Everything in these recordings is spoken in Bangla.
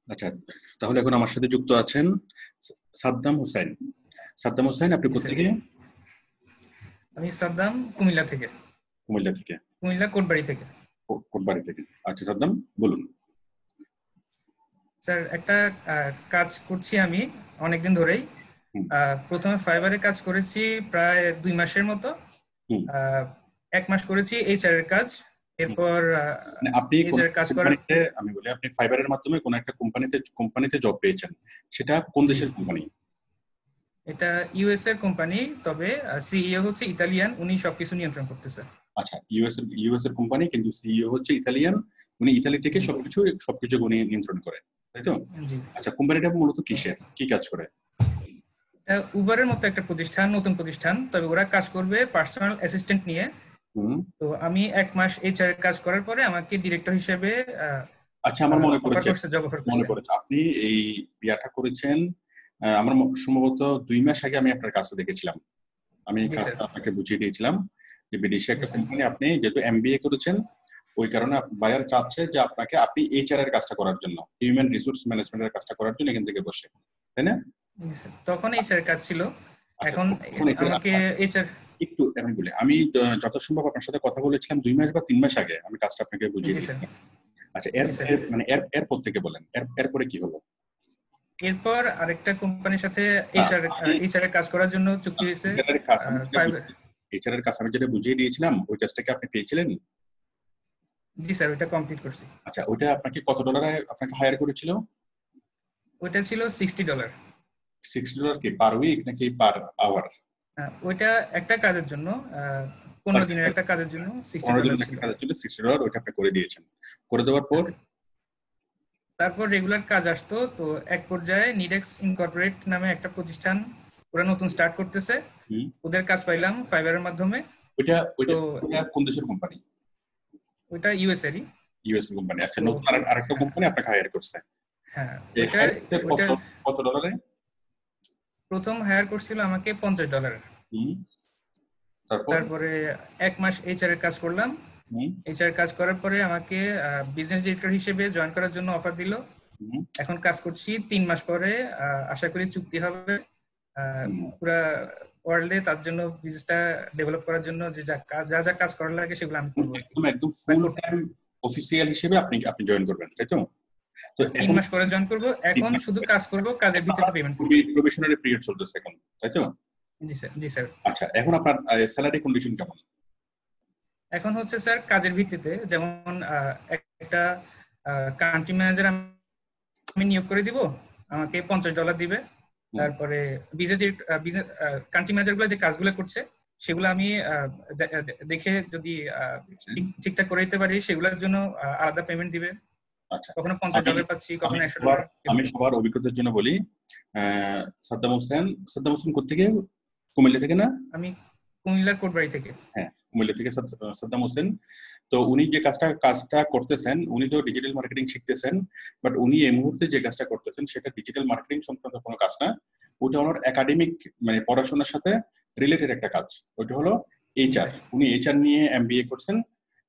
আচ্ছা, তাহলে এখন আমার সাথে যুক্ত আছেন সাদ্দাম হোসেন। সাদ্দাম হোসেন, আপনি কোথা থেকে? আমি সাদ্দাম কুমিল্লা থেকে। কুমিল্লা থেকে? কুমিল্লা কোটবাড়ি থেকে। কোটবাড়ি থেকে। আচ্ছা সাদ্দাম, বলুন। স্যার, একটা কাজ করছি আমি অনেকদিন ধরেই। প্রথমে ফাইবারে কাজ করেছি প্রায় 2 মাসের মতো। 1 মাস করেছি এইচআর এর কাজ। এরপর আপনি কাজ করার আমি বলি, আপনি ফাইবারের মাধ্যমে কোন একটা কোম্পানিতে জব পেয়েছেন, সেটা কোন দেশের কোম্পানি? এটা ইউএস এর কোম্পানি, তবে সিইও হচ্ছে ইতালিয়ান, উনি সবকিছু নিয়ন্ত্রণ করতেছে। আচ্ছা, ইউএস এর কোম্পানি, কিন্তু সিইও হচ্ছে ইতালিয়ান, উনি ইতালি থেকে সবকিছু উনি নিয়ন্ত্রণ করে, তাই তো? আচ্ছা, কোম্পানিটা মূলত কিসের, কি কাজ করে? উবারের মতো একটা প্রতিষ্ঠান, নতুন প্রতিষ্ঠান, তবে ওরা কাজ করবে পার্সোনাল অ্যাসিস্ট্যান্ট নিয়ে। তো আমি 1 মাস এইচআর এর কাজ করার পরে আমাকে ডিরেক্টর হিসেবে আচ্ছা, আমার মনে পড়েছে আপনি এই বিয়াটা করেছেন। আমার সম্ভবত 2 মাস আগে আমি আপনার কাজটা দেখেছিলাম। আমি কাজটা আপনাকে বুঝিয়ে দিয়েছিলাম যে বিদেশি একটা কোম্পানি, আপনি যেহেতু এমবিএ করেছেন, ওই কারণে বায়ার চাচ্ছে যে আপনি এইচআর এর কাজটা করার জন্য, হিউম্যান রিসোর্স ম্যানেজমেন্টের কাজটা করার জন্য এখান থেকে বসে, তাই না? তখন এইচআর কাজ ছিল, এখন আমাকে এইচআর একটু আমি বলি, আমি যত সম্ভব আপনার সাথে কথা বলেছিলাম 2 মাস বা 3 মাস আগে, আমি কাজটা আপনাকে বুঝিয়ে দিয়েছি। আচ্ছা, এরপর থেকে বলেন, এরপরে কি হলো? এরপর আরেকটা কোম্পানির সাথে এইচআর এর কাজ করার জন্য চুক্তি হয়েছে। এইচআর এর কাজ আমি যেটা বুঝিয়ে দিয়েছিলাম, ওই কাজটাকে আপনি পেয়েছিলেন? জি স্যার, ওটা কমপ্লিট করছি। আচ্ছা, ওটা আপনাকে কত ডলারে আপনাকে হায়ার করেছিল? ওটা ছিল $60। $60 কি পার উইক নাকি পার আওয়ার? ওইটা একটা কাজের জন্য, 15 দিনের একটা কাজের জন্য $60 ওটা আপনি করে দিয়েছেন। করে দেওয়ার পর তারপর রেগুলার কাজ আসতো। তো এক পর্যায়ে নিডেক্স ইনকর্পোরেট নামে একটা প্রতিষ্ঠান, ওরা নতুন স্টার্ট করতেছে, ওদের কাজ পাইলাম ফাইবারের মাধ্যমে। ওইটা কোন দেশের কোম্পানি? ওইটা ইউএস এর কোম্পানি। আচ্ছা, নতুন আরেকটা কোম্পানি আপনাকে হায়ার করছে। হ্যাঁ, কত ডলারে? প্রথম হায়ার করছিল আমাকে $50। তারপরে 1 মাস এইচআর এর কাজ করলাম। এইচআর কাজ করার পরে আমাকে বিজনেস ডিরেক্টর হিসেবে জয়েন করার জন্য অফার দিল। এখন কাজ করছি, 3 মাস পরে আশা করি চুক্তি হবে পুরো ওয়ার্ল্ডে। তার জন্য বিজনেসটা ডেভেলপ করার জন্য যা যা কাজ করা লাগে সেগুলো আমি করব। একদম ফুল টাইম অফিশিয়াল হিসেবে আপনি জয়েন করবেন, তাই তো? তো 3 মাস পরে জয়েন করব। এখন শুধু কাজ করব, কাজের ভিত্তিতে পেমেন্ট করব। প্রবেশনারি পিরিয়ড চলতেছে এখন, তাই তো? জি স্যার। আচ্ছা, এখন আপনার স্যালারি কন্ডিশন কেমন? এখন হচ্ছে স্যার কাজের ভিত্তিতে, যেমন একটা কান্ট্রি ম্যানেজার আমি নিয়োগ করে দিব, আমাকে $50 দিবে। তারপরে বিজনেস কান্ট্রি ম্যানেজারগুলো যে কাজগুলো করছে সেগুলো আমি দেখে যদি ঠিকঠাক করে দিতে পারি, সেগুলোর জন্য আলাদা পেমেন্ট দিবে। আচ্ছা, কখনো $50 পাচ্ছি, কখনো $100। আমি সবার অভিজ্ঞতার জন্য বলি, সাদ্দাম হোসেন কোথেকে? কুমিল্লা থেকে না? আমি কুমিল্লার কোটবাড়ি থেকে। হ্যাঁ, কুমিল্লা থেকে সাদ্দাম হোসেন। তো উনি যে কাজটা করতেছেন, উনি তো ডিজিটাল মার্কেটিং শিখতেছেন, বাট উনি এই মুহূর্তে যে কাজটা করতেছেন সেটা ডিজিটাল মার্কেটিং সংক্রান্ত কোনো কাজ না। ওটা ওনার একাডেমিক, মানে পড়াশোনার সাথে রিলেটেড একটা কাজ। ওটা হলো এইচআর। উনি এইচআর নিয়ে এমবিএ করছেন,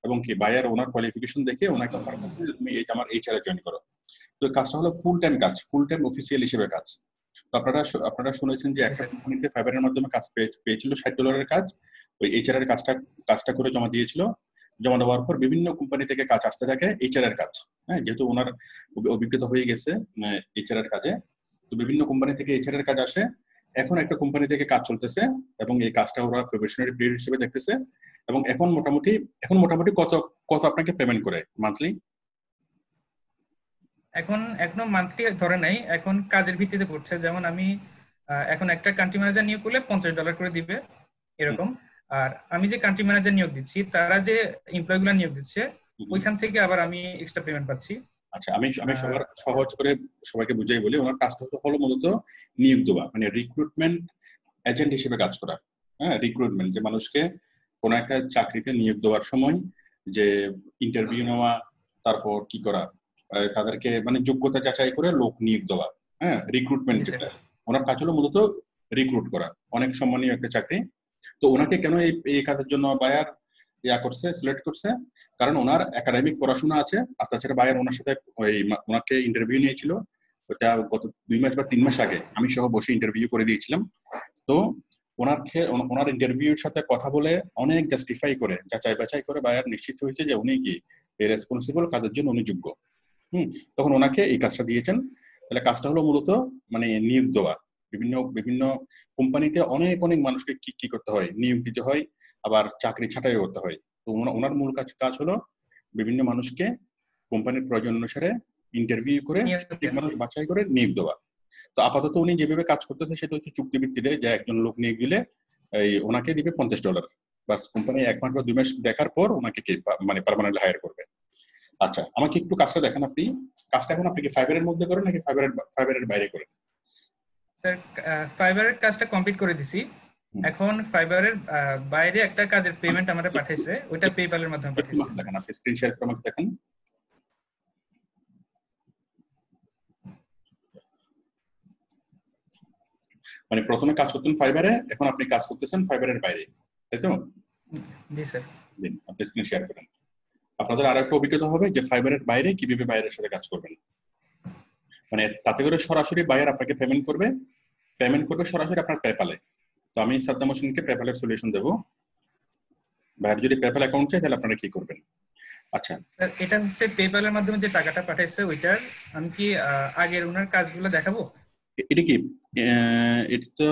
এবং কি বায়ার ওনার কোয়ালিফিকেশন দেখে ওনাকে অফার করছেন যে তুমি আমার এইচআর এ জয়েন করো। তো কাজটা হলো ফুল টাইম কাজ, ফুল টাইম অফিসিয়াল হিসেবে কাজ। তো আপনারা শুনেছেন যে একটা কোম্পানিতে ফাইবারের মাধ্যমে কাজ পেয়েছিল $60 কাজ। ওই এইচআর এর কাজটা করে জমা দিয়েছিল। জমা দেওয়ার পর বিভিন্ন কোম্পানি থেকে কাজ আসতে থাকে এইচআর এর কাজ। হ্যাঁ, যেহেতু ওনার অভিজ্ঞতা হয়ে গেছে এইচআর এর কাজে, তো বিভিন্ন কোম্পানি থেকে এইচআর এর কাজ আসে। এখন একটা কোম্পানি থেকে কাজ চলতেছে, এবং এই কাজটা ওরা প্রফেশনাল পিরিয়ড হিসেবে দেখতেছে। এবং এখন মোটামুটি কত আপনাকে পেমেন্ট করে মান্থলি? এখনো মান্থলি ধরে নাই, এখন কাজের ভিত্তিতে করছে। যেমন আমি এখন একটা কান্ট্রি ম্যানেজার নিয়োগ করলে $50 করে দিবে এরকম। আর আমি যে কান্ট্রি ম্যানেজার নিয়োগ দিচ্ছি, তারা যে এমপ্লয়ি গুলা নিয়োগ দিচ্ছে, ওইখান থেকে আবার আমি এক্সট্রা পেমেন্ট পাচ্ছি। আচ্ছা, আমি সহজ করে সবাইকে বুঝাই বলি, ওনার কাজটা হলো মূলত নিয়োগ দেওয়া, মানে রিক্রুটমেন্ট এজেন্ট হিসেবে কাজ করা। হ্যাঁ, রিক্রুটমেন্ট, যে মানুষকে কোন একটা চাকরিতে নিয়োগ দেওয়ার সময় যে ইন্টারভিউ নেওয়া, তারপর কি করা, তাদেরকে মানে যোগ্যতা যাচাই করে লোক নিয়োগ দেওয়া। হ্যাঁ, রিক্রুটমেন্ট যেটা, ওনার কাজ হলো মূলত রিক্রুট করা। অনেক সম্মানীয় একটা চাকরি। তো ওনাকে কেন এই কাজের জন্য বায়ার করছে, সিলেক্ট করছে? কারণ ওনার একাডেমিক পড়াশোনা আছে, আর তাছাড়া বায়ার ওনার সাথে ওনাকে ইন্টারভিউ নিয়েছিল, ওটা গত 2 মাস বা 3 মাস আগে আমি সহ বসে ইন্টারভিউ করে দিয়েছিলাম। তো ওনার ইন্টারভিউর সাথে কথা বলে অনেক জাস্টিফাই করে যাচাই বাছাই করে বায়ার নিশ্চিত হয়েছে যে উনি কি রেসপন্সিবল, কাজের জন্য উনি যোগ্য। তখন ওনাকে এই কাজটা দিয়েছেন। তাহলে কাজটা হলো মূলত মানে নিয়োগ দেওয়া। বিভিন্ন বিভিন্ন কোম্পানিতে অনেক অনেক মানুষকে কি করতে হয়, নিয়োগ দিতে হয়, আবার চাকরি ছাঁটাই করতে হয়। তো ওনার মূল কাজ হলো বিভিন্ন মানুষকে কোম্পানির প্রয়োজন অনুসারে ইন্টারভিউ করে সঠিক মানুষ বাছাই করে নিয়োগ দেওয়া। তো আপাতত উনি যেভাবে কাজ করতেছে সেটা হচ্ছে চুক্তিভিত্তিতে, যে একজন লোক নিয়োগ দিলে ওনাকে দিবে $50, বাস কোম্পানি 1 মাস বা 2 মাস দেখার পর ওনাকে মানে পার্মানেন্টলি হায়ার করবে। আচ্ছা, আমাকে একটু কাজটা দেখান। আপনি কাজটা এখন আপনি কি ফাইবারের মধ্যে করেন নাকি ফাইবারের বাইরে করেন? স্যার ফাইবারের কাজটা কমপ্লিট করে দিছি, এখন ফাইবারের বাইরে একটা কাজের পেমেন্ট আমাদের পাঠাইছে, ওইটা পেপ্যালের মাধ্যমে পাঠাইছে। দেখেন, আপনি স্ক্রিন শেয়ার করে আমাকে দেখান। মানে প্রথমে কাজ করতেন ফাইবারে, এখন আপনি কাজ করতেছেন ফাইবারের বাইরে, তাই তো? জি স্যার। দিন, আপনি স্ক্রিন শেয়ার করেন। আপনাদের আরো একটা অভিজ্ঞতা হবে যে ফাইবারের বাইরে কিভাবে বায়ারের সাথে কাজ করবেন। মানে তাতে করে সরাসরি বায়ার আপনাকে পেমেন্ট করবে সরাসরি আপনার পেপ্যালে। তো আমি সাদ্দাম হোসেনকে পেপ্যালের সলিউশন দেবো। বায়ার যদি পেপ্যাল অ্যাকাউন্ট চাই তাহলে আপনারা কি করবেন? আচ্ছা স্যার, এটা হচ্ছে পেপ্যালের মাধ্যমে যে টাকাটা পাঠাইছে ওইটার আমি কি আগের ওনার কাজগুলো দেখাবো? এটা কি এটা তো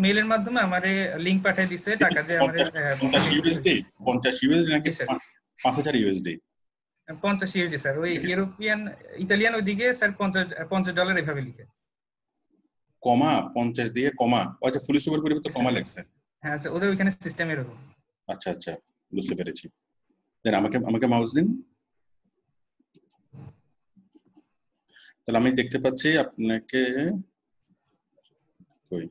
মেইলের মাধ্যমে আমারে লিংক পাঠিয়ে দিছে, টাকা যে আমারে 50 ইউএসডি নাকি 5000 ইউএসডি? 50 USD sir. ওই ইউরোপিয়ান ইতালিয়ান ওইদিকে স্যার $50 এভাবে লিখে কমা 50 দিয়ে কমা, আচ্ছা ফুল স্টপের পরিবর্তে কমা লেখছে। হ্যাঁ স্যার, ওদের ওইখানে সিস্টেম এরকম। আচ্ছা আচ্ছা, বুঝতে পেরেছি। দেন আমাকে মাউস দিন। তাহলে আমি দেখতে পাচ্ছি আপনাকে কই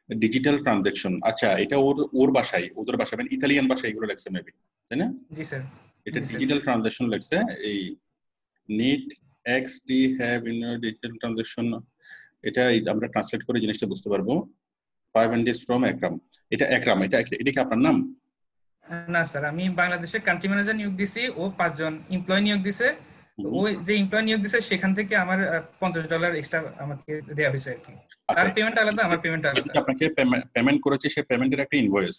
ডিজিটাল ট্রানজাকশন। আচ্ছা, এটা ওর ভাষায়, ওদের ভাষায় মানে ইতালিয়ান ভাষায় এগুলো লেখছে মেবি, তাই না? জি স্যার। এটা ডিজিটাল ট্রানজাকশন লেখছে। এই need XT have in digital transaction, এটা আমরা ট্রান্সলেট করে জিনিসটা বুঝতে পারবো। 5 days from একরাম। এটা একরাম, এটা কি আপনার নাম? না স্যার, আমি বাংলাদেশে কান্ট্রি ম্যানেজার নিয়োগ দিছি, ও 5 জন এমপ্লয়ি নিয়োগ দিছে। ওই যে এমপ্লয়ি নিয়োগ দিছে সেখান থেকে আমার $50 এক্সট্রা আমাকে দেয়া হয়েছে আর কি। তার পেমেন্ট আলাদা, আমার পেমেন্ট আলাদা। আপনাকে পেমেন্ট করেছে, সেই পেমেন্টের একটা ইনভয়েস।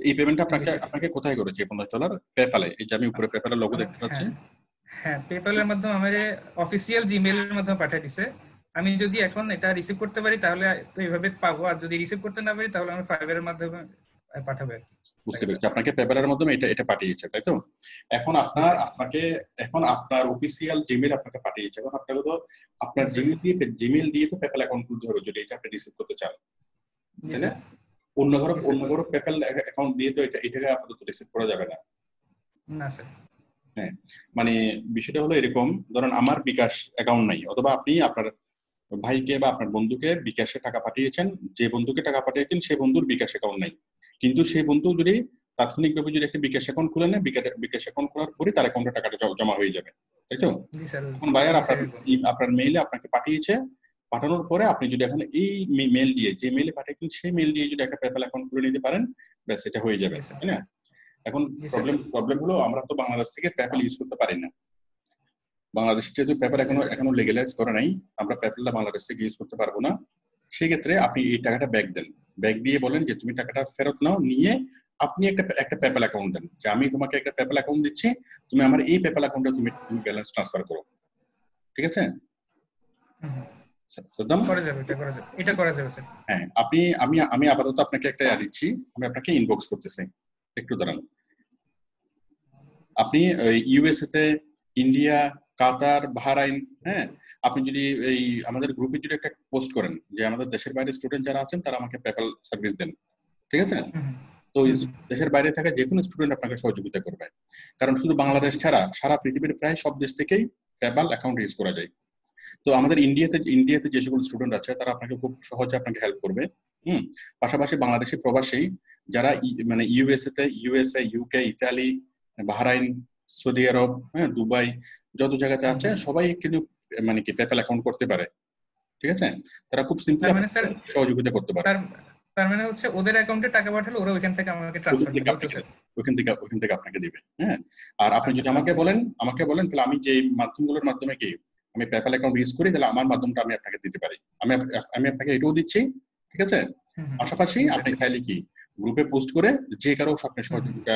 এই পেমেন্টটা আপনাকে কোথায় করেছে $50? পেপ্যালে। এই যে আমি উপরে পেপ্যালের লোগো দেখতে পাচ্ছি। হ্যাঁ, পেপ্যালের মাধ্যমে আমারে অফিশিয়াল জিমেইলের মাধ্যমে পাঠিয়ে দিছে। আমি যদি এখন এটা রিসিভ করতে পারি তাহলে তো এইভাবে পাবো, আর যদি রিসিভ করতে না পারি তাহলে আমি ফাইবারের মাধ্যমে পাঠাবো। বুঝতে পেরেছি, আপনাকে পেপ্যালের মাধ্যমে এটা পাঠিয়েছে, তাই তো? এখন আপনার অফিসিয়াল জিমেইল আপনাকে পাঠিয়েছে। এখন আপনাকে তো আপনার জিমেইল দিয়ে তো পেপ্যাল অ্যাকাউন্ট খুলতে হবে যদি এটা আপনি রিসিভ করতে চান, তাই না? অন্য কারো পেপ্যাল অ্যাকাউন্ট দিয়ে তো এটাকে আপাতত রিসিভ করা যাবে না। না স্যার। হ্যাঁ, মানে বিষয়টা হলো এরকম, ধরেন আমার বিকাশ অ্যাকাউন্ট নাই, অথবা আপনি আপনার ভাইকে বা আপনার বন্ধুকে বিকাশে টাকা পাঠিয়েছেন, যে বন্ধুকে টাকা পাঠিয়েছেন সেই বন্ধুর বিকাশ অ্যাকাউন্ট নাই, কিন্তু সেই বন্ধু যদি তাৎক্ষণিকভাবে যদি একটা বিকাশ অ্যাকাউন্ট খুলে নেয়, বিকাশ অ্যাকাউন্ট খোলার পরে তার অ্যাকাউন্টে টাকাটা জমা হয়ে যাবে, তাই তো? এখন বায়ার আপনার মেইলে আপনাকে পাঠিয়েছে, পাঠানোর পরে আপনি যদি এখন এই মেইল দিয়ে, যে মেইলে পাঠিয়েছেন সেই মেইল দিয়ে যদি একটা পেপ্যাল অ্যাকাউন্ট খুলে নিতে পারেন, ব্যাস এটা হয়ে যাবে, তাই না? এখন প্রবলেম হলো আমরা তো বাংলাদেশ থেকে পেপ্যাল ইউজ করতে পারি না। বাংলাদেশে যেহেতু পেপ্যাল এখনো লেগালাইজ করে নাই, আমরা পেপ্যালটা বাংলাদেশ থেকে ইউজ করতে পারবো না। সেই ক্ষেত্রে আপনি এই টাকাটা ব্যাক দেন, ব্যাক দিয়ে বলেন যে তুমি টাকাটা ফেরত নাও, নিয়ে আপনি একটা পেপ্যাল অ্যাকাউন্ট দেন, যে আমি তোমাকে একটা পেপ্যাল অ্যাকাউন্ট দিচ্ছি, তুমি আমার এই পেপ্যাল অ্যাকাউন্টে তুমি ব্যালেন্স ট্রান্সফার করো, ঠিক আছে? এটা করা যাবে স্যার। হ্যাঁ, আমি আপাতত আপনাকে একটা দিচ্ছি, আমি আপনাকে ইনবক্স করতেছি, একটু দাঁড়ান। আপনি ইউএসএ তে, ইন্ডিয়া, কাতার, বাহরাইন, হ্যাঁ, আপনি যদি এই আমাদের গ্রুপে যদি একটা পোস্ট করেন যে আমাদের দেশের বাইরে স্টুডেন্ট যারা আছেন তারা আমাকে পেপ্যাল সার্ভিস দেন, ঠিক আছে? তো দেশের বাইরে থাকা যে কোনো স্টুডেন্ট আপনাকে সহযোগিতা করবে, কারণ শুধু বাংলাদেশ ছাড়া সারা পৃথিবীর প্রায় সব দেশ থেকেই পেপ্যাল অ্যাকাউন্ট ইউজ করা যায়। তো আমাদের ইন্ডিয়াতে যে সকল স্টুডেন্ট আছে তারা আপনাকে খুব সহজে আপনাকে হেল্প করবে। পাশাপাশি বাংলাদেশি প্রবাসী যারা মানে USA, UK, Italy, Bahrain, Saudi Arab, হ্যাঁ, দুবাই, যত জায়গাতে আছে সবাই কিন্তু মানে কি পেপ্যাল অ্যাকাউন্ট করতে পারে, ঠিক আছে? তারা খুব সিম্পলি সহযোগিতা করতে পারে। তার মানে হচ্ছে ওদের অ্যাকাউন্টে টাকা পাঠালে ওরা ওইখান থেকে আমাকে ট্রান্সফার দিবে, ওকে স্যার? ওখান থেকে আপনাকে দিবে। হ্যাঁ, আর আপনি যদি আমাকে বলেন তাহলে আমি যে মাধ্যমগুলোর মাধ্যমে কি আমি পেপ্যাল অ্যাকাউন্ট ইউজ করি, তাহলে আমার মাধ্যমটা আমি আপনাকে দিতে পারি। আমি আপনাকে এটাও দিচ্ছি, ঠিক আছে? পাশাপাশি আপনি চাইলে কি গ্রুপে পোস্ট করে যে কারো আপনি সহযোগিতা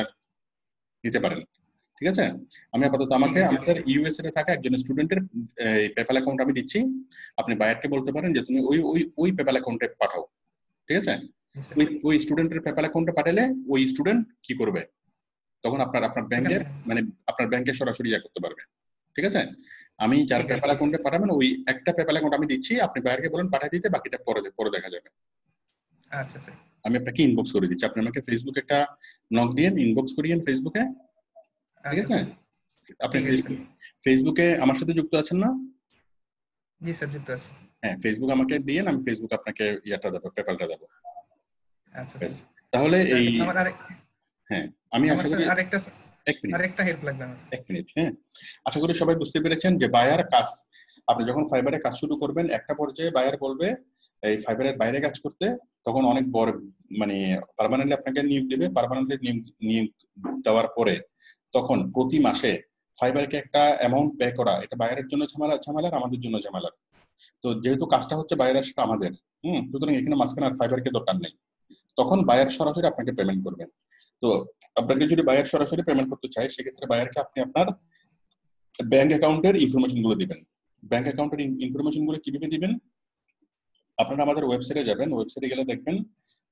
নিতে পারেন, ঠিক আছে? আমি আপাতত আমাদের ইউএসএ তে থাকা একজন স্টুডেন্টের পেপ্যাল অ্যাকাউন্ট আমি দিচ্ছি। আপনি বায়ারকে বলতে পারেন যে তুমি ওই পেপ্যাল অ্যাকাউন্টে পাঠাও, ঠিক আছে? ওই স্টুডেন্টের পেপ্যাল অ্যাকাউন্টে পাঠালে ওই স্টুডেন্ট কি করবে, তখন আপনার ব্যাংকের মানে আপনার ব্যাংকে সরাসরি করতে পারবে, ঠিক আছে? আমি যার পেপ্যাল অ্যাকাউন্টে পাঠাবেন ওই একটা পেপ্যাল অ্যাকাউন্ট আমি দিচ্ছি, আপনি বায়ারকে বলেন পাঠিয়ে দিতে, বাকিটা পরে দেখা যাবে। আচ্ছা স্যার, আমি আপনাকে ইনবক্স করে দিচ্ছি, আপনি আমাকে ফেসবুকে একটা নক দিয়েন, ইনবক্স করিয়েন ফেসবুকে, ঠিক আছে? আপনি ফেসবুকে আমার সাথে যুক্ত আছেন না? জি স্যার, যুক্ত আছি। হ্যাঁ, ফেসবুক আমাকে দিয়েন, আমি ফেসবুক আপনাকে ইয়াটা দেব, পেপ্যালটা দেব। আচ্ছা, তাহলে এই হ্যাঁ, আমি আশা করি আরেকটা হেল্প লাগবে আমার। 1 মিনিট। হ্যাঁ, আশা করি সবাই বুঝতে পেরেছেন যে বায়ার কাজ, আপনি যখন ফাইবারে কাজ শুরু করবেন একটা পর্যায়ে বায়ার বলবে এই ফাইবারের বাইরে কাজ করতে, তখন অনেক বড় মানে পার্মানেন্টলি আপনাকে নিয়োগ দেবে। পার্মানেন্টলি নিয়োগ দেওয়ার পরে তখন প্রতি মাসে ফাইবারকে একটা অ্যামাউন্ট পে করা, এটা বায়ারের জন্য ঝামেলার, আমাদের জন্য ঝামেলার। তো যেহেতু কাজটা হচ্ছে বায়ারের সাথে আমাদের, সুতরাং এখানে মাঝখানে আর ফাইবারকে দরকার নেই, তখন বায়ার সরাসরি আপনাকে পেমেন্ট করবে। তো আপনাকে যদি বায়ার সরাসরি পেমেন্ট করতে চায়, সেক্ষেত্রে বায়ারকে আপনি আপনার ব্যাংক অ্যাকাউন্টের ইনফরমেশন গুলো দিবেন। ব্যাংক অ্যাকাউন্টের ইনফরমেশন গুলো কিভাবে দিবেন? আপনারা আমাদের ওয়েবসাইটে যাবেন, ওয়েবসাইটে গেলে দেখবেন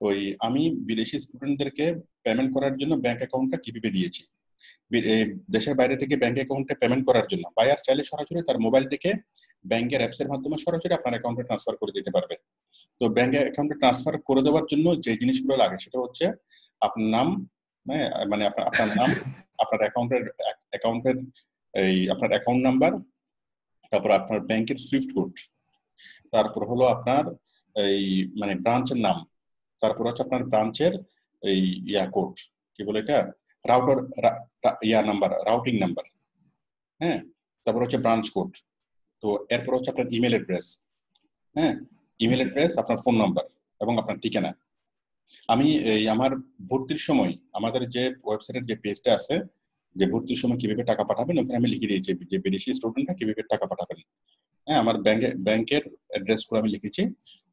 ওই আমি বিদেশি স্টুডেন্টদেরকে পেমেন্ট করার জন্য ব্যাংক অ্যাকাউন্টটা কিভাবে দিয়েছি। দেশের বাইরে থেকে ব্যাংক অ্যাকাউন্টে পেমেন্ট করার জন্য বায়ার চাইলে সরাসরি তার মোবাইল থেকে ব্যাংকের অ্যাপস এর মাধ্যমে সরাসরি আপনার অ্যাকাউন্টে ট্রান্সফার করে দিতে পারবে। তো ব্যাংক অ্যাকাউন্টে ট্রান্সফার করে দেওয়ার জন্য যে জিনিসগুলো লাগে সেটা হচ্ছে আপনার নাম, মানে আপনার নাম, আপনার অ্যাকাউন্টের এই আপনার অ্যাকাউন্ট নাম্বার, তারপর আপনার ব্যাংকের সুইফট কোড, তারপর হলো আপনার এই মানে ব্রাঞ্চের নাম, তারপর হচ্ছে আপনার ব্রাঞ্চের এই কোড, কি বলে এটা, রাউটার নাম্বার, রাউটিং নাম্বার। হ্যাঁ, তারপর হচ্ছে ব্রাঞ্চ কোড। তো এরপর হচ্ছে আপনার ইমেল অ্যাড্রেস, হ্যাঁ, ইমেল অ্যাড্রেস, আপনার ফোন নাম্বার এবং আপনার ঠিকানা। আমি এই আমার ভর্তির সময় আমাদের যে ওয়েবসাইটের যে পেজটা আছে, যে ভর্তির সময় কিভাবে টাকা পাঠাবেন, ওখানে আমি লিখে দিয়েছি যে বিদেশি স্টুডেন্টরা কিভাবে টাকা পাঠাবেন। হ্যাঁ, আমার ব্যাংকের অ্যাড্রেস গুলো আমি লিখেছি,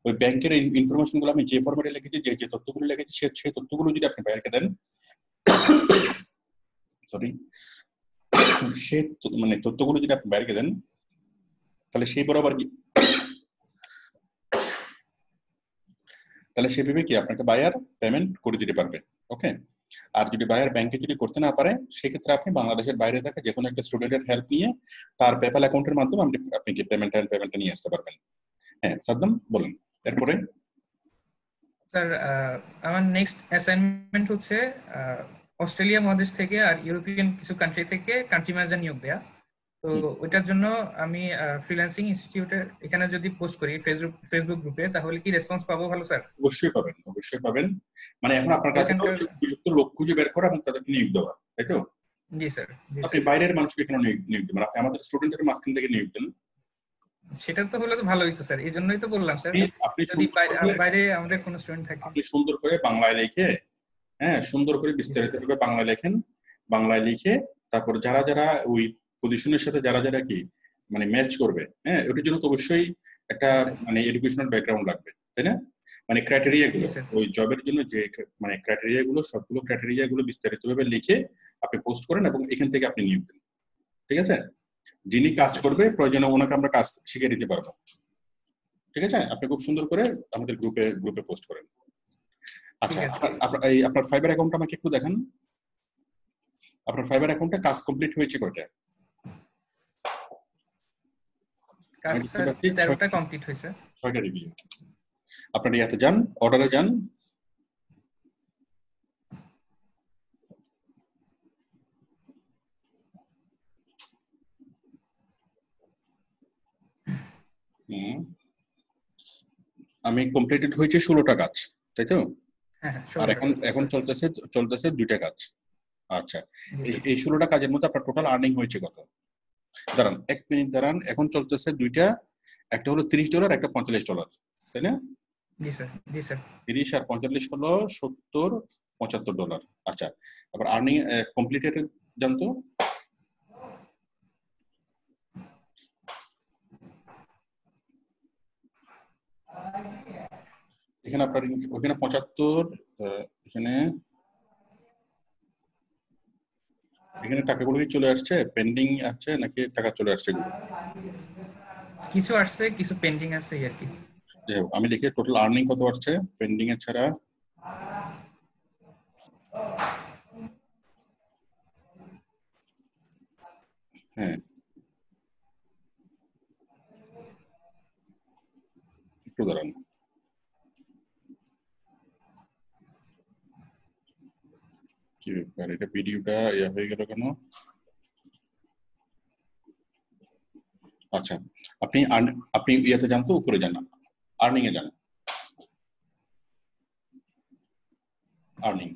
ওই ব্যাংকের ইনফরমেশন গুলো আমি যে ফরম্যাটে লিখেছি, যে তথ্যগুলো লিখেছি, সেই তথ্যগুলো যদি আপনি বাইরকে দেন, সরি, সে মানে তথ্যগুলো যদি আপনি বাইরকে দেন, তাহলে সেই বরাবর তাহলে সেভাবে কি আপনাকে বায়ার পেমেন্ট করে দিতে পারবে। ওকে, আর যদি বায়ার ব্যাংকে যদি করতে না পারে, সেক্ষেত্রে আপনি বাংলাদেশের বাইরে থাকা যে কোনো একটা স্টুডেন্টের হেল্প নিয়ে তার পেপ্যাল অ্যাকাউন্টের মাধ্যমে আপনি কি পেমেন্টটা নিয়ে আসতে পারবেন। হ্যাঁ, সাদ্দাম বলেন এরপরে। স্যার, আমার নেক্সট অ্যাসাইনমেন্ট হচ্ছে অস্ট্রেলিয়া মহাদেশ থেকে আর ইউরোপিয়ান কিছু কান্ট্রি থেকে কান্ট্রি ম্যানেজার নিয়োগ দেয়া। তো ওইটার জন্য আমি ফ্রিল্যান্সিং ইনস্টিটিউটে এখানে যদি পোস্ট করি ফেসবুক গ্রুপে, তাহলে কি রেসপন্স পাবো ভালো স্যার? অবশ্যই পাবেন। মানে এখন আপনার কাছে উপযুক্ত লোক খুঁজে বের করা এবং তাদেরকে নিয়োগ দেওয়া, তাই তো? জি স্যার। আপনি বাইরের মানুষকে কেন নিয়োগ দেবেন? আপনি আমাদের স্টুডেন্টের মাঝখান থেকে নিয়োগ দেন। সেটা তো হলে তো ভালো হইতো স্যার, এই জন্যই তো বললাম স্যার, আপনি যদি বাইরে আমাদের কোনো স্টুডেন্ট থাকে, আপনি সুন্দর করে বাংলায় লিখে, হ্যাঁ, সুন্দর করে বিস্তারিতভাবে বাংলায় লেখেন, বাংলায় লিখে তারপর যারা ওই পজিশনের সাথে যারা কি মানে ম্যাচ করবে, হ্যাঁ, ওটার জন্য তো অবশ্যই একটা মানে এডুকেশনাল ব্যাকগ্রাউন্ড লাগবে, তাই না? মানে ক্রাইটেরিয়া গুলো, ওই জবের জন্য যে মানে ক্রাইটেরিয়া গুলো, সবগুলো ক্রাইটেরিয়া গুলো বিস্তারিতভাবে লিখে আপনি পোস্ট করেন এবং এখান থেকে আপনি নিয়োগ দেন, ঠিক আছে? যিনি কাজ করবে প্রয়োজনে ওনাকে আমরা কাজ শিখিয়ে দিতে পারবো, ঠিক আছে? আপনি খুব সুন্দর করে আমাদের গ্রুপে পোস্ট করেন। আচ্ছা, আপনার ফাইবার অ্যাকাউন্ট আমাকে একটু দেখান। আপনার ফাইবার অ্যাকাউন্টে কাজ কমপ্লিট হয়েছে কয়টা? কাজ 13টা কমপ্লিট হয়েছে। 6টা রিভিউ। আপনার ইয়াতে যান, অর্ডারে যান, আমি কমপ্লিটেড হয়েছে 16টা কাজ, তাই তো? আর এখন চলতেছে 2টা কাজ। আচ্ছা, এই 16টা কাজের মধ্যে আপনার টোটাল আর্নিং হয়েছে কত? দাঁড়ান 1 মিনিট দাঁড়ান, এখন চলতেছে 2টা, একটা হলো $30, একটা $45, তাই না? জি স্যার, জি স্যার। 30 আর 45 হলো $70-75। আচ্ছা, তারপর আর্নিং কমপ্লিটেড জানতো এখানে আপনার ওখানে 75, এখানে এখানে টাকাগুলো কি চলে আসছে, পেন্ডিং আছে নাকি টাকা চলে আসছে এগুলো? কিছু আসছে, কিছু পেন্ডিং আছে আর কি। যাই হোক, আমি দেখি টোটাল আর্নিং কত আসছে পেন্ডিং এর ছাড়া। হ্যাঁ, একটু দাঁড়ান। কি ব্যাপার, এটা ভিডিওটা ইয়া হয়ে গেল কেন? আচ্ছা, আপনি আপনি ইয়াতে যান তো, উপরে যান, আর্নিং এ যান, আর্নিং।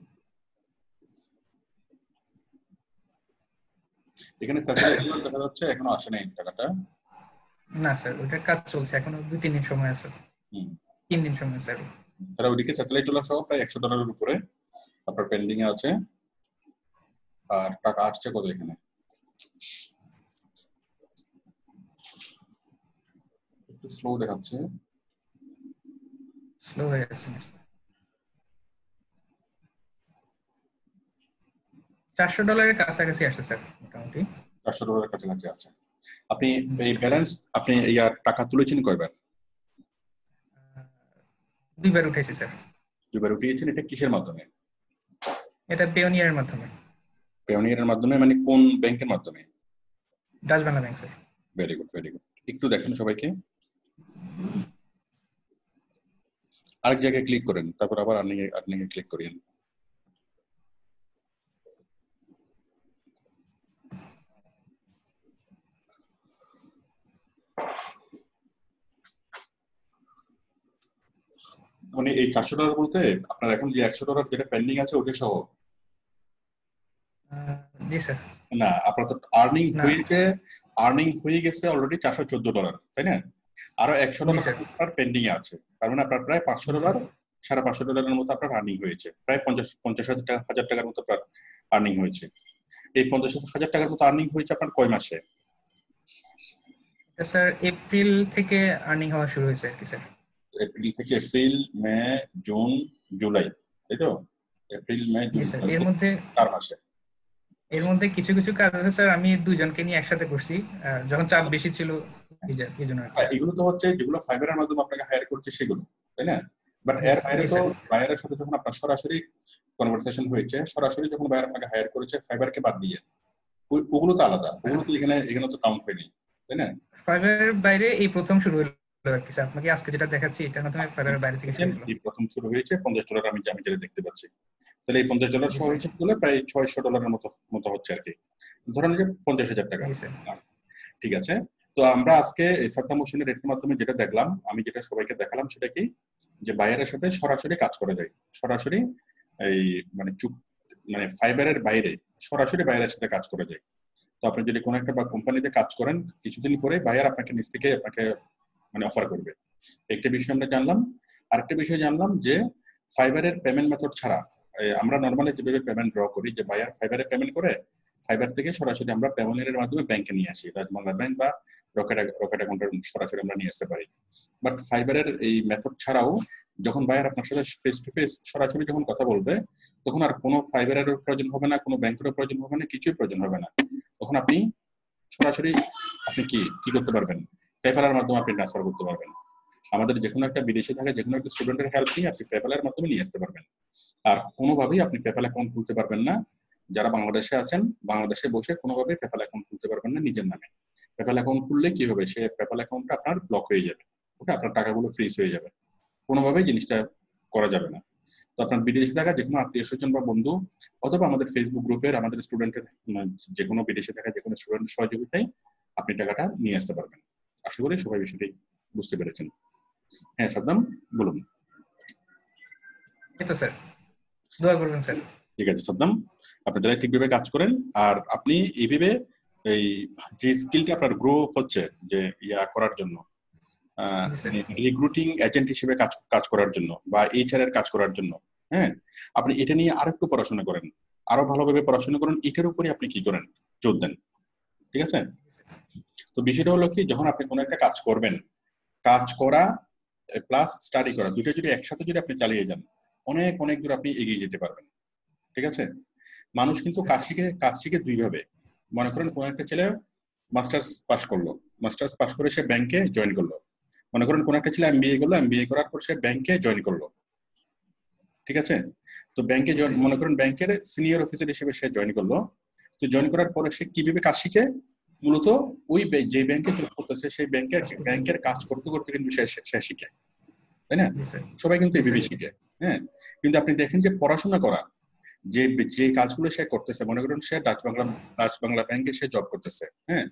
এখানে দেখা যাচ্ছে এখনো আসে নাই টাকাটা। না স্যার, ওটার কাজ চলছে, এখনো 2-3 দিন সময় আছে। 3 দিন সময় স্যার। তারা ওইদিকে স্যাটেলাইট ডলার সহ প্রায় $100 উপরে আপনার পেন্ডিং এ আছে। আর টাকা আসছে কত এখানে? একটু স্লো দেখাচ্ছে, স্লো হয়ে গেছে। $400 কাছাকাছি আসছে স্যার মোটামুটি। $400 কাছাকাছি আছে। আপনি এই ব্যালেন্স, আপনি ইয়ার টাকা তুলেছেন কয়বার? 2 বার উঠেছি স্যার। 2বার উঠিয়েছেন। এটা কিসের মাধ্যমে? এটা পেওনিয়ারের মাধ্যমে। পেওনিয়ারের মাধ্যমে মানে কোন ব্যাংকের মাধ্যমে? Dutch Bangla bank sir. Very good, very good. একটু দেখেন সবাইকে, আরেক জায়গায় ক্লিক করেন, তারপর আবার আর্নিং এ ক্লিক করেন। মানে এই $400 বলতে আপনার এখন যে $100 যেটা পেন্ডিং আছে ওটা সহ? জি স্যার। না, আপনার তো আর্নিং হয়ে গেছে অলরেডি $414, তাই না? আরো $100 আপনার পেন্ডিং এ আছে, তার মানে আপনার প্রায় $500, $550 মতো আপনার আর্নিং হয়েছে, প্রায় 50,000 টাকার মতো আপনার আর্নিং হয়েছে। এই 50,000 টাকার মতো আর্নিং হয়েছে আপনার কয় মাসে? স্যার এপ্রিল থেকে আর্নিং হওয়া শুরু হয়েছে আর কি স্যার। এপ্রিল থেকে? এপ্রিল, মে, জুন, জুলাই, তাই তো? এপ্রিল, মে, জুন, 4 মাসে। এর মধ্যে কিছু কিছু কাজ আছে স্যার, আমি 2 জনকে নিয়ে একসাথে করছি যখন চাপ বেশি ছিল এই জন্য। এগুলো তো হচ্ছে যেগুলো ফাইবারের মাধ্যমে আপনাকে হায়ার করছে সেগুলো, তাই না? বাট এর বাইরে তো বায়ারের সাথে যখন আপনার সরাসরি কনভারসেশন হয়েছে, সরাসরি যখন বায়ার আপনাকে হায়ার করেছে ফাইবারকে বাদ দিয়ে, ওগুলো তো আলাদা, ওগুলো তো এখানে তো কাউন্ট হয়নি, তাই না? ফাইবারের বাইরে এই প্রথম শুরু হলো আর কি স্যার। আপনাকে আজকে যেটা দেখাচ্ছি এটার মাধ্যমে ফাইবারের বাইরে থেকে শুরু হলো। এই প্রথম শুরু হয়েছে $50, আমি যেটা দেখতে পাচ্ছি। তাহলে এই $50 সহ হিসাব করলে প্রায় $600 মতো হচ্ছে আর কি। ধরেন যে 50,000 টাকা। ঠিক আছে, তো আমরা আজকে সাদ্দাম হোসেনের রেটের মাধ্যমে যেটা দেখলাম, আমি যেটা সবাইকে দেখালাম সেটা কি, যে বায়ারের সাথে সরাসরি কাজ করা যায়, সরাসরি এই মানে ফাইবারের বাইরে সরাসরি বায়ারের সাথে কাজ করা যায়। তো আপনি যদি কোনো একটা কোম্পানিতে কাজ করেন, কিছুদিন পরে বায়ার আপনাকে নিজ থেকে আপনাকে মানে অফার করবে। একটা বিষয় আমরা জানলাম। আরেকটা বিষয় জানলাম যে ফাইবারের পেমেন্ট মেথড ছাড়া আমরা নর্মালি যেভাবে পেমেন্ট ড্র করি, যে বায়ার ফাইবারে পেমেন্ট করে, ফাইবার থেকে সরাসরি আমরা পেওনিয়ারের মাধ্যমে ব্যাংকে নিয়ে আসি, ডাচ বাংলা ব্যাংক বা রকেট অ্যাকাউন্টের সরাসরি আমরা নিয়ে আসতে পারি। বাট ফাইবারের এই মেথড ছাড়াও যখন বায়ার আপনার সাথে ফেস টু ফেস সরাসরি যখন কথা বলবে, তখন আর কোনো ফাইবারেরও প্রয়োজন হবে না, কোনো ব্যাংকেরও প্রয়োজন হবে না, কিছুই প্রয়োজন হবে না। তখন আপনি সরাসরি আপনি কি করতে পারবেন, পেপ্যালের মাধ্যমে আপনি ট্রান্সফার করতে পারবেন। আমাদের যে কোনো একটা বিদেশে থাকে যে কোনো একটা স্টুডেন্টের হেল্প নিয়ে আপনি পেপ্যালের মাধ্যমে নিয়ে আসতে পারবেন। আর কোনোভাবেই আপনি পেপ্যাল অ্যাকাউন্ট খুলতে পারবেন না। যারা বাংলাদেশে আছেন, বাংলাদেশে বসে কোনোভাবেই পেপ্যাল অ্যাকাউন্ট খুলতে পারবেন না নিজের নামে। পেপ্যাল অ্যাকাউন্ট খুললে কি হবে, সে পেপ্যাল অ্যাকাউন্টটা আপনার ব্লক হয়ে যাবে, ওকে, আপনার টাকাগুলো ফ্রিজ হয়ে যাবে, কোনোভাবেই জিনিসটা করা যাবে না। তো আপনার বিদেশে থাকা যে কোনো আত্মীয় স্বজন বা বন্ধু অথবা আমাদের ফেসবুক গ্রুপের আমাদের স্টুডেন্টের যে কোনো বিদেশে থাকা যে কোনো স্টুডেন্টের সহযোগিতায় আপনি টাকাটা নিয়ে আসতে পারবেন। আশা করি সবাই বিষয়টি বুঝতে পেরেছেন। হ্যাঁ সাদ্দাম, বলুন। স্যার দোয়া করবেন স্যার। ঠিক আছে সাদ্দাম, আপনি যারা ঠিকভাবে কাজ করেন আর আপনি এইভাবে এই যে স্কিলটা আপনার গ্রো হচ্ছে যে ইয়া করার জন্য, রিক্রুটিং এজেন্ট হিসেবে কাজ করার জন্য বা এইচআর এর কাজ করার জন্য, হ্যাঁ, আপনি এটা নিয়ে আরো একটু পড়াশোনা করেন, আরো ভালোভাবে পড়াশোনা করেন, এটার উপরে আপনি কি করেন, জোর দেন। ঠিক আছে? তো বিষয়টা হলো কি, যখন আপনি কোনো একটা কাজ করবেন, কাজ করা প্লাস স্টাডি করা, দুটো যদি একসাথে যদি আপনি চালিয়ে যান, অনেক অনেক দূর আপনি এগিয়ে যেতে পারবেন। ঠিক আছে? মানুষ কিন্তু কাজ শিখে দুইভাবে। মনে করেন কোন একটা ছেলে মাস্টার্স পাস করলো, মাস্টার্স পাস করে সে ব্যাংকে জয়েন করলো। মনে করেন কোন একটা ছেলে এমবিএ করলো, এমবিএ করার পর সে ব্যাংকে জয়েন করলো। ঠিক আছে? তো ব্যাংকে মনে করেন ব্যাংকের সিনিয়র অফিসার হিসেবে সে জয়েন করলো। তো জয়েন করার পরে সে কিভাবে কাজ শিখে, মূলত ওই যে ব্যাংকে জব করতেছে সেই ব্যাংকের কাজ করতে করতে কিন্তু সে শিখে, তাই না? সবাই কিন্তু এইভাবে শিখে। হ্যাঁ, কিন্তু আপনি দেখেন যে পড়াশোনা করা, যে যে কাজগুলো সে করতেছে, মনে করেন সে ডাচ বাংলা ব্যাংকে সে জব করতেছে। হ্যাঁ,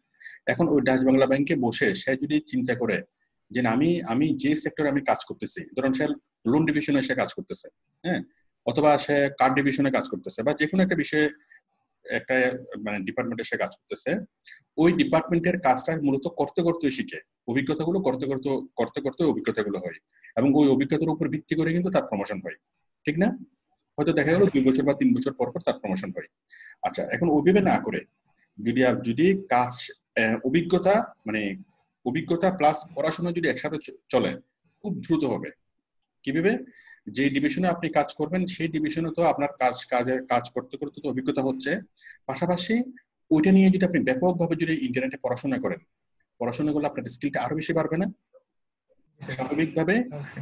এখন ওই ডাচ বাংলা ব্যাংকে বসে সে যদি চিন্তা করে যে আমি যে সেক্টরে আমি কাজ করতেছি, ধরুন সে লোন ডিভিশনে সে কাজ করতেছে, হ্যাঁ, অথবা সে কার্ড ডিভিশনে কাজ করতেছে, বা যে কোনো একটা বিষয়ে একটা মানে ডিপার্টমেন্টে সে কাজ করতেছে, ওই ডিপার্টমেন্টের কাজটা মূলত করতে করতে শিখে, অভিজ্ঞতাগুলো করতে করতে অভিজ্ঞতাগুলো হয়, এবং ওই অভিজ্ঞতার উপর ভিত্তি করে কিন্তু তার প্রমোশন হয়। ঠিক না? হয়তো দেখা গেল 2 বছর বা 3 বছর পর পর তার প্রমোশন হয়। আচ্ছা, এখন ওইভাবে না করে যদি কাজ অভিজ্ঞতা মানে অভিজ্ঞতা প্লাস পড়াশোনা যদি একসাথে চলে, খুব দ্রুত হবে। কিভাবে? যে ডিভিশনে আপনি কাজ করবেন সেই ডিভিশনে তো আপনার কাজ করতে করতে তো অভিজ্ঞতা হচ্ছে, পাশাপাশি ওইটা নিয়ে যদি আপনি ব্যাপকভাবে যদি ইন্টারনেটে পড়াশোনা করেন, পড়াশোনা করলে আপনার স্কিলটা আরো বেশি বাড়বে না? স্বাভাবিকভাবে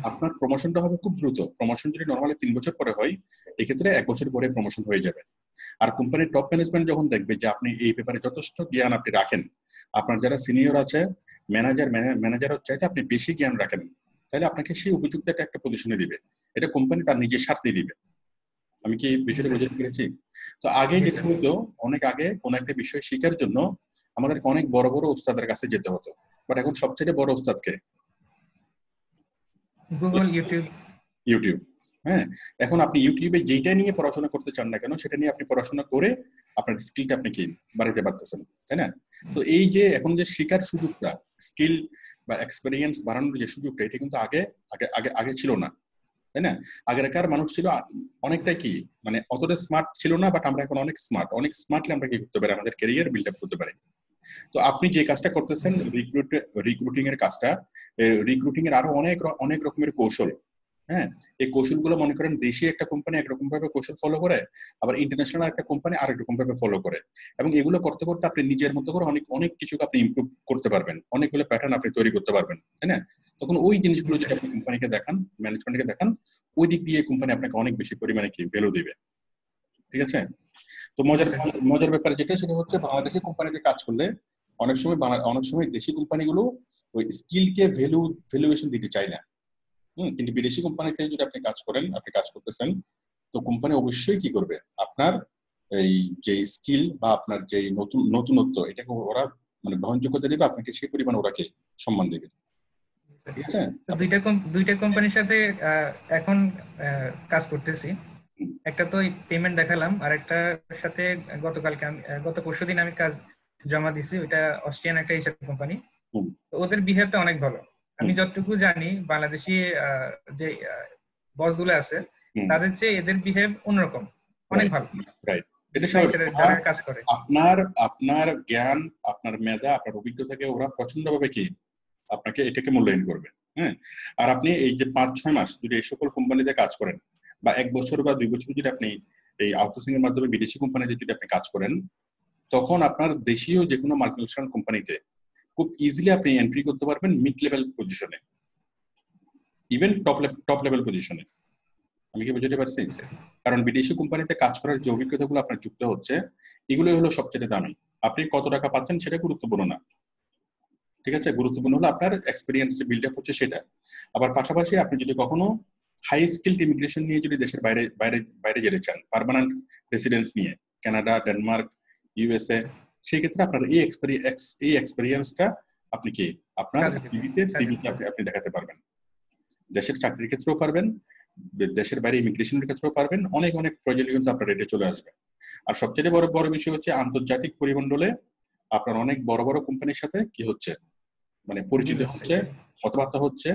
আপনার প্রমোশনটা হবে খুব দ্রুত। প্রমোশন যদি নরমালি 3 বছর পরে হয়, এক্ষেত্রে 1 বছর পরে প্রমোশন হয়ে যাবে। আর কোম্পানির টপ ম্যানেজমেন্ট যখন দেখবে যে আপনি এই ব্যাপারে যথেষ্ট জ্ঞান আপনি রাখেন, আপনার যারা সিনিয়র আছে, ম্যানেজারের চাইতে আপনি বেশি জ্ঞান রাখেন, তাহলে আপনাকে সেই উপযুক্ত একটা পজিশনে দিবে। এটা কোম্পানি তার নিজের স্বার্থেই দিবে। আমি কি বিষয়টা বোঝাতে পেরেছি? তো আগে যেটা হতো, অনেক আগে কোন একটা বিষয় শেখার জন্য আমাদেরকে অনেক বড় বড় উস্তাদের কাছে যেতে হতো, বাট এখন সবচেয়ে বড় উস্তাদকে গুগল, ইউটিউব। হ্যাঁ, এখন আপনি ইউটিউবে যেটা নিয়ে পড়াশোনা করতে চান না কেন, সেটা নিয়ে আপনি পড়াশোনা করে আপনার স্কিলটা আপনি কি বাড়াতে পারতেছেন, তাই না? তো এই যে এখন যে শেখার সুযোগটা, স্কিল বা এক্সপেরিয়েন্স বাড়ানোর যে সুযোগটা, এটা কিন্তু আগে আগে আগে আগে ছিল না, তাই না? আগেরকার মানুষ ছিল অনেকটাই কি মানে অতটা স্মার্ট ছিল না, বাট আমরা এখন অনেক স্মার্টলি আমরা কি করতে পারি, আমাদের ক্যারিয়ার বিল্ড আপ করতে পারি। তো আপনি যে কাজটা করতেছেন, রিক্রুটিং এর কাজটা, রিক্রুটিং এর আরো অনেক রকমের কৌশল। হ্যাঁ, এই কৌশলগুলো মনে করেন দেশি একটা কোম্পানি একরকম ভাবে কৌশল ফলো করে, আবার ইন্টারন্যাশনাল একটা কোম্পানি আরেক রকম ভাবে ফলো করে, এবং এগুলো করতে করতে আপনি নিজের মতো করে অনেক কিছু আপনি ইমপ্রুভ করতে পারবেন, অনেকগুলো প্যাটার্ন আপনি তৈরি করতে পারবেন, তাই না? তখন ওই জিনিসগুলো যদি আপনি কোম্পানিকে দেখান, ম্যানেজমেন্টকে দেখান, ওই দিক দিয়ে কোম্পানি আপনাকে অনেক বেশি পরিমাণে কি ভ্যালু দিবে। ঠিক আছে? তো মজার ব্যাপার যেটা, সেটা হচ্ছে বাংলাদেশি কোম্পানিতে কাজ করলে অনেক সময় দেশি কোম্পানিগুলো ওই স্কিলকে ভ্যালুয়েশন দিতে চায় না। কিন্তু বিদেশি কোম্পানিতে যদি আপনি কাজ করেন, আপনি কাজ করতেছেন, তো কোম্পানি অবশ্যই কি করবে, আপনার এই যে স্কিল বা আপনার যে নতুনত্ব, এটাকে ওরা মানে গ্রহণযোগ্যতা দেবে, আপনাকে সেই পরিমাণ ওরাকে সম্মান দেবে। ঠিক আছে? দুইটা কোম্পানির সাথে এখন কাজ করতেছি। একটা তো পেমেন্ট দেখালাম, আর একটার সাথে গত পরশুদিন আমি কাজ জমা দিছি। ওইটা অস্ট্রিয়ান একটা এইচআর কোম্পানি। ওদের বিহেভটা অনেক ভালো। আমি যতটুকু জানি বাংলাদেশি যে বস গুলো আছে, তাদের চেয়ে এদের বিহেভ অন্যরকম, অনেক ভালো। যারা কাজ করে, আপনার জ্ঞান, আপনার মেধা, আপনার অভিজ্ঞতাকে ওরা প্রচন্ড ভাবে কি আপনাকে এটাকে মূল্যায়ন করবে। হ্যাঁ, আর আপনি এই যে 5-6 মাস যদি এই সকল কোম্পানিতে কাজ করেন, বা 1 বছর বা 2 বছর যদি আপনি এই আউটসোর্সিং এর মাধ্যমে বিদেশি কোম্পানিতে যদি আপনি কাজ করেন, তখন আপনার দেশীয় যে কোনো মাল্টিন্যাশনাল কোম্পানিতে খুব ইজিলি আপনি এন্ট্রি করতে পারবেন মিড লেভেল পজিশনে, ইভেন টপ লেভেল পজিশনে। আমি কি বুঝতে পারছি? কারণ বিদেশি কোম্পানিতে কাজ করার যে অভিজ্ঞতাগুলো আপনার যুক্ত হচ্ছে, এগুলোই হলো সবচেয়ে দামি। আপনি কত টাকা পাচ্ছেন সেটা গুরুত্বপূর্ণ না, ঠিক আছে? গুরুত্বপূর্ণ হলো আপনার এক্সপেরিয়েন্স যে বিল্ড আপ হচ্ছে সেটা। আবার পাশাপাশি আপনি যদি কখনো হাই স্কিলড ইমিগ্রেশন নিয়ে যদি দেশের বাইরে যেতে চান, পার্মানেন্ট রেসিডেন্স নিয়ে, কানাডা, ডেনমার্ক, ইউএসএ, সেই ক্ষেত্রে আপনার এই এক্সপেরিয়েন্সটা আপনি কি আপনার সিভিতে আপনি দেখাতে পারবেন। দেশের চাকরির ক্ষেত্রেও পারবেন, দেশের বাইরে ইমিগ্রেশনের ক্ষেত্রেও পারবেন, অনেক প্রয়োজনীয় কিন্তু আপনার রেটে চলে আসবে। আর সবচেয়ে বড় বিষয় হচ্ছে আন্তর্জাতিক পরিমণ্ডলে আপনার অনেক বড় কোম্পানির সাথে কি হচ্ছে মানে পরিচিত হচ্ছে, কথাবার্তা হচ্ছে,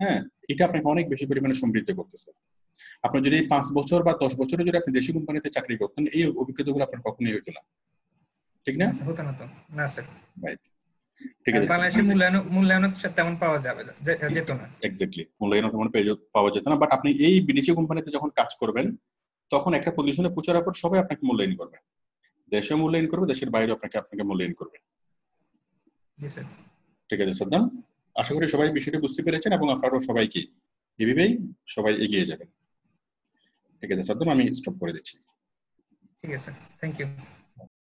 হ্যাঁ, এটা আপনাকে অনেক বেশি পরিমাণে সমৃদ্ধ করতেছে। আপনি যদি 5 বছর বা 10 বছরে যদি আপনি দেশি কোম্পানিতে চাকরি করতেন, এই অভিজ্ঞতাগুলো আপনার কখনোই হতো না, ঠিক না? হতো না তো, না স্যার। রাইট, ঠিক আছে। বাংলাদেশে মূল্যায়ন তেমন পাওয়া যাবে যেত না। এক্স্যাক্টলি, মূল্যায়ন তেমন পাওয়া যেত না। বাট আপনি এই বিদেশি কোম্পানিতে যখন কাজ করবেন, তখন একটা পজিশনে পৌঁছার পর সবাই আপনাকে মূল্যায়ন করবে, দেশে মূল্যায়ন করবে, দেশের বাইরে আপনাকে মূল্যায়ন করবে। জি স্যার। ঠিক আছে সাদ্দাম, আশা করি সবাই বিষয়টি বুঝতে পেরেছেন এবং আপনারাও সবাইকে এভাবেই সবাই এগিয়ে যাবেন। ঠিক আছে সাদ্দাম, আমি স্টপ করে দিচ্ছি। ঠিক আছে, থ্যাংক ইউ।